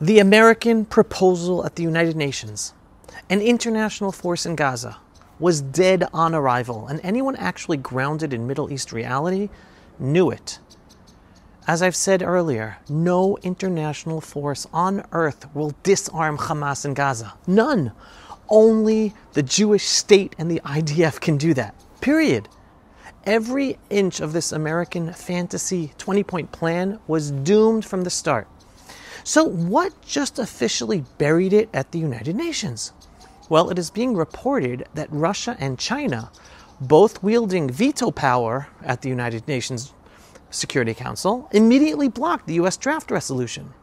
The American proposal at the United Nations, an international force in Gaza, was dead on arrival, and anyone actually grounded in Middle East reality knew it. As I've said earlier, no international force on earth will disarm Hamas in Gaza. None. Only the Jewish state and the IDF can do that. Period. Every inch of this American fantasy 20-point plan was doomed from the start. So what just officially buried it at the United Nations? Well, it is being reported that Russia and China, both wielding veto power at the United Nations Security Council, immediately blocked the U.S. draft resolution.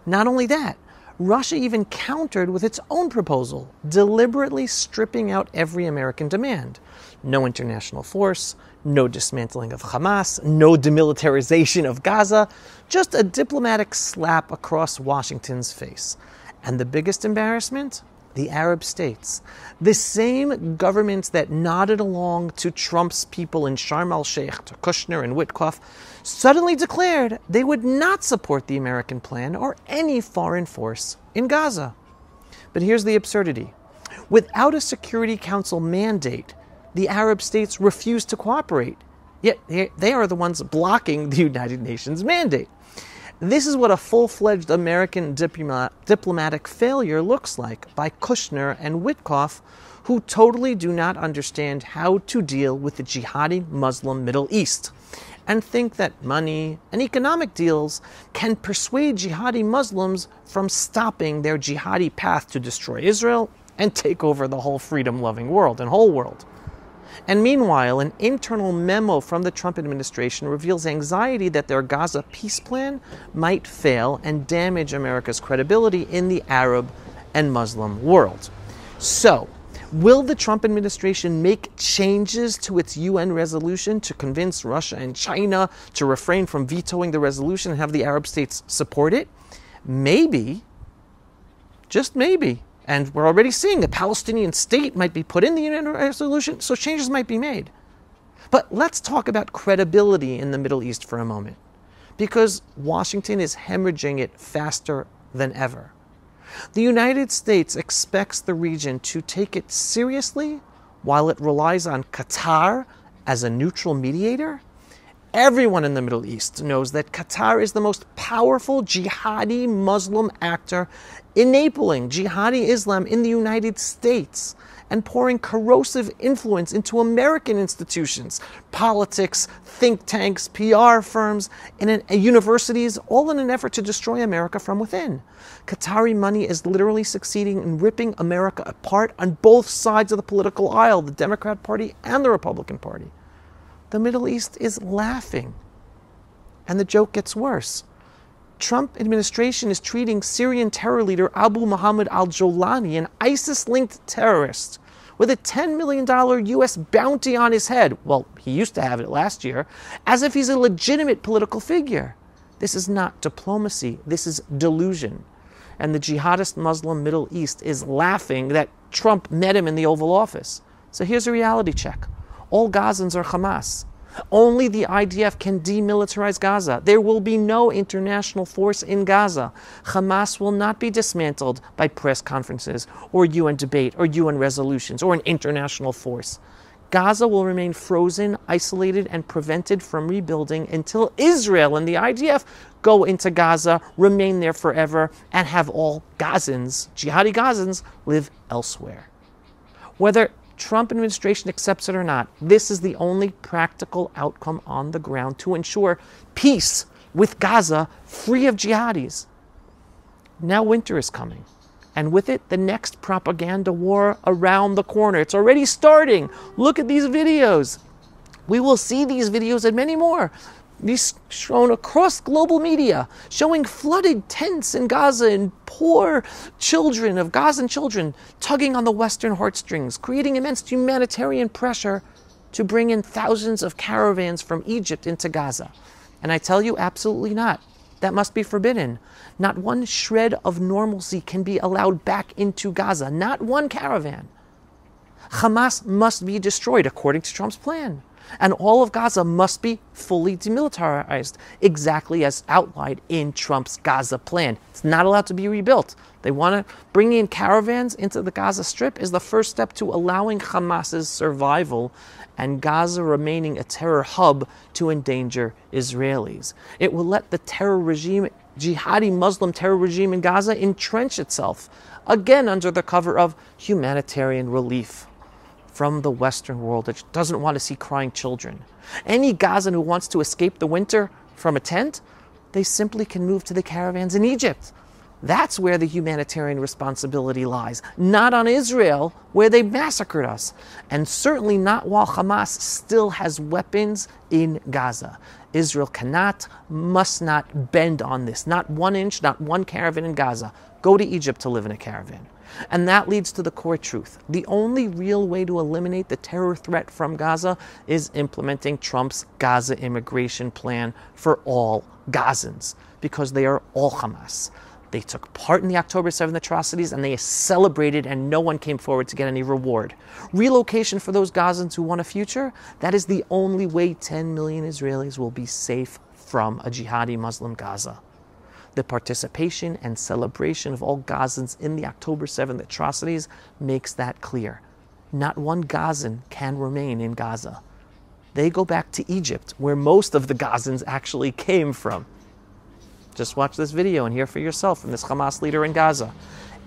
Not only that, Russia even countered with its own proposal, deliberately stripping out every American demand. No international force, no dismantling of Hamas, no demilitarization of Gaza, just a diplomatic slap across Washington's face. And the biggest embarrassment? The Arab states. The same governments that nodded along to Trump's people in Sharm el-Sheikh, to Kushner and Witkoff, suddenly declared they would not support the American plan or any foreign force in Gaza. But here's the absurdity. Without a Security Council mandate, the Arab states refuse to cooperate. Yet they are the ones blocking the United Nations mandate. This is what a full-fledged American diplomatic failure looks like by Kushner and Witkoff, who totally do not understand how to deal with the jihadi Muslim Middle East and think that money and economic deals can persuade jihadi Muslims from stopping their jihadi path to destroy Israel and take over the whole freedom-loving world and whole world. And meanwhile, an internal memo from the Trump administration reveals anxiety that their Gaza peace plan might fail and damage America's credibility in the Arab and Muslim world. So, will the Trump administration make changes to its UN resolution to convince Russia and China to refrain from vetoing the resolution and have the Arab states support it? Maybe. Just maybe. And we're already seeing a Palestinian state might be put in the UN resolution, so changes might be made. But let's talk about credibility in the Middle East for a moment, because Washington is hemorrhaging it faster than ever. The United States expects the region to take it seriously while it relies on Qatar as a neutral mediator. Everyone in the Middle East knows that Qatar is the most powerful jihadi Muslim actor, enabling jihadi Islam in the United States and pouring corrosive influence into American institutions, politics, think tanks, PR firms, and universities, all in an effort to destroy America from within. Qatari money is literally succeeding in ripping America apart on both sides of the political aisle, the Democrat Party and the Republican Party. The Middle East is laughing. And the joke gets worse. Trump administration is treating Syrian terror leader Abu Muhammad al-Jolani, an ISIS-linked terrorist, with a $10 million U.S. bounty on his head, well, he used to have it last year, as if he's a legitimate political figure. This is not diplomacy, this is delusion. And the jihadist Muslim Middle East is laughing that Trump met him in the Oval Office. So here's a reality check. All Gazans are Hamas. Only the IDF can demilitarize Gaza. There will be no international force in Gaza. Hamas will not be dismantled by press conferences or UN debate or UN resolutions or an international force. Gaza will remain frozen, isolated, and prevented from rebuilding until Israel and the IDF go into Gaza, remain there forever, and have all Gazans, jihadi Gazans, live elsewhere. Whether Trump administration accepts it or not, this is the only practical outcome on the ground to ensure peace with Gaza, free of jihadis. Now winter is coming, and with it, the next propaganda war around the corner. It's already starting. Look at these videos. We will see these videos and many more. These shown across global media, showing flooded tents in Gaza and poor children of Gazan children tugging on the Western heartstrings, creating immense humanitarian pressure to bring in thousands of caravans from Egypt into Gaza. And I tell you, absolutely not. That must be forbidden. Not one shred of normalcy can be allowed back into Gaza. Not one caravan. Hamas must be destroyed according to Trump's plan. And all of Gaza must be fully demilitarized, exactly as outlined in Trump's Gaza plan. It's not allowed to be rebuilt. They want to bring in caravans into the Gaza Strip is the first step to allowing Hamas's survival and Gaza remaining a terror hub to endanger Israelis. It will let the terror regime, jihadi Muslim terror regime in Gaza, entrench itself, again under the cover of humanitarian relief from the Western world that doesn't want to see crying children. Any Gazan who wants to escape the winter from a tent, they simply can move to the caravans in Egypt. That's where the humanitarian responsibility lies, not on Israel, where they massacred us, and certainly not while Hamas still has weapons in Gaza. Israel cannot, must not bend on this. Not 1 inch, not one caravan in Gaza. Go to Egypt to live in a caravan. And that leads to the core truth. The only real way to eliminate the terror threat from Gaza is implementing Trump's Gaza immigration plan for all Gazans, because they are all Hamas. They took part in the October 7th atrocities and they celebrated, and no one came forward to get any reward. Relocation for those Gazans who want a future, that is the only way 10 million Israelis will be safe from a jihadi Muslim Gaza. The participation and celebration of all Gazans in the October 7th atrocities makes that clear. Not one Gazan can remain in Gaza. They go back to Egypt, where most of the Gazans actually came from. Just watch this video and hear for yourself from this Hamas leader in Gaza.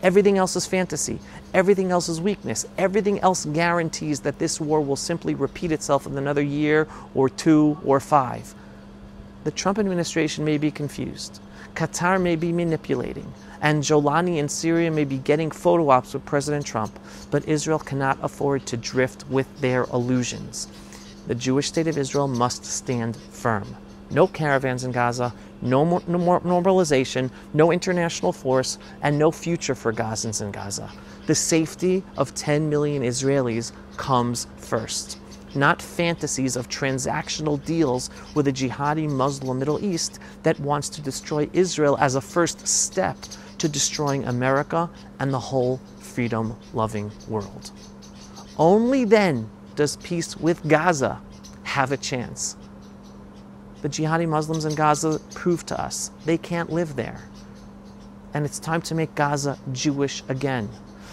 Everything else is fantasy. Everything else is weakness. Everything else guarantees that this war will simply repeat itself in another year or 2 or 5. The Trump administration may be confused. Qatar may be manipulating, and Jolani in Syria may be getting photo ops with President Trump, but Israel cannot afford to drift with their illusions. The Jewish state of Israel must stand firm. No caravans in Gaza, no more normalization, no international force, and no future for Gazans in Gaza. The safety of 10 million Israelis comes first. Not fantasies of transactional deals with a jihadi Muslim Middle East that wants to destroy Israel as a first step to destroying America and the whole freedom-loving world. Only then does peace with Gaza have a chance. The jihadi Muslims in Gaza prove to us they can't live there. And it's time to make Gaza Jewish again.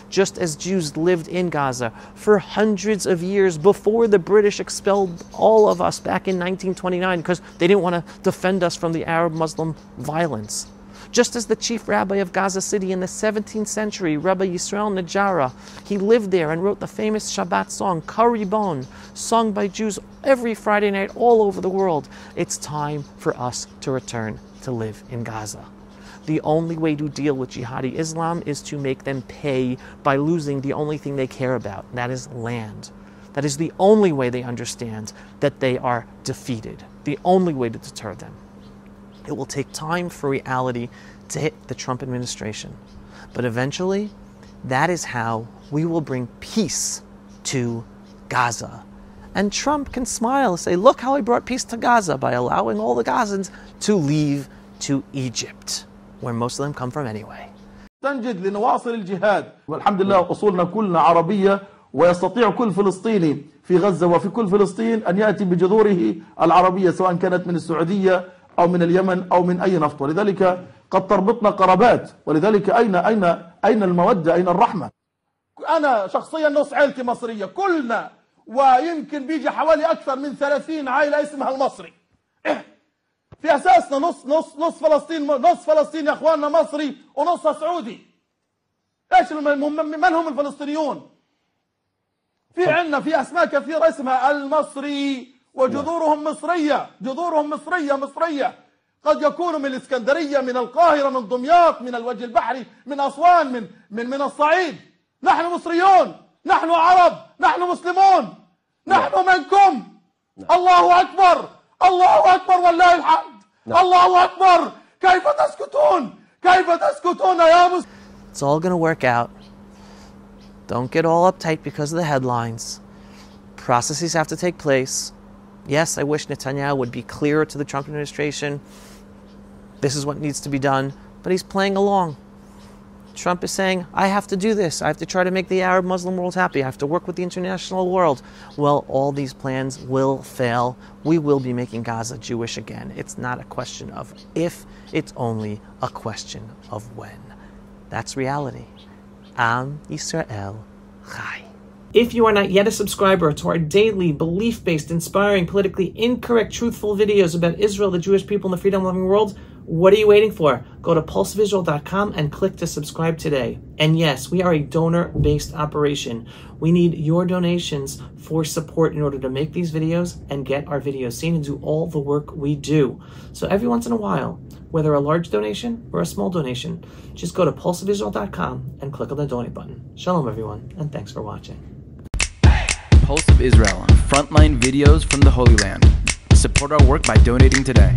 Just as Jews lived in Gaza for hundreds of years before the British expelled all of us back in 1929 because they didn't want to defend us from the Arab-Muslim violence. Just as the chief rabbi of Gaza City in the 17th century, Rabbi Yisrael Najara, he lived there and wrote the famous Shabbat song, Karibon, sung by Jews every Friday night all over the world. It's time for us to return to live in Gaza. The only way to deal with jihadi Islam is to make them pay by losing the only thing they care about, that is land. That is the only way they understand that they are defeated, the only way to deter them. It will take time for reality to hit the Trump administration, but eventually, that is how we will bring peace to Gaza. And Trump can smile and say, look how I brought peace to Gaza by allowing all the Gazans to leave to Egypt, where most of them come from anyway. تنجد لنواصل الجهاد والحمد لله أصولنا كلنا عربية ويستطيع كل فلسطيني في غزة وفي كل فلسطين أن يأتي بجذوره العربية سواء كانت من السعودية أو من اليمن أو من أي نفط ولذلك قد تربطنا قرابات ولذلك أين المودة أين الرحمة. أنا شخصيا نص عائلتي مصرية كلنا ويمكن بيجي حوالي أكثر من 30 عائلة اسمها المصري. في أساسنا نص فلسطين يا أخواننا مصري ونصها سعودي. إيش من هم الفلسطينيون؟ في عندنا في أسماء كثيرة اسمها المصري وجذورهم مصرية، جذورهم مصرية. قد يكونوا من الإسكندرية، من القاهرة، من دمياط، من الوجه البحري، من أسوان، من الصعيد. نحن مصريون، نحن عرب، نحن مسلمون، نحن منكم. الله أكبر، الله أكبر والله الحمد. الله أكبر. كيف تسكتون يا مسلمون؟ It's all going to work out. Don't get all uptight because of the headlines. Processes have to take place. Yes, I wish Netanyahu would be clearer to the Trump administration. This is what needs to be done. But he's playing along. Trump is saying, I have to do this. I have to try to make the Arab Muslim world happy. I have to work with the international world. Well, all these plans will fail. We will be making Gaza Jewish again. It's not a question of if, it's only a question of when. That's reality. Am Yisrael Chai. If you are not yet a subscriber to our daily, belief-based, inspiring, politically incorrect, truthful videos about Israel, the Jewish people, and the freedom-loving world, what are you waiting for? Go to pulsevisual.com and click to subscribe today. And yes, we are a donor-based operation. We need your donations for support in order to make these videos and get our videos seen and do all the work we do. So every once in a while, whether a large donation or a small donation, just go to pulsevisual.com and click on the donate button. Shalom, everyone, and thanks for watching. Pulse of Israel, frontline videos from the Holy Land. Support our work by donating today.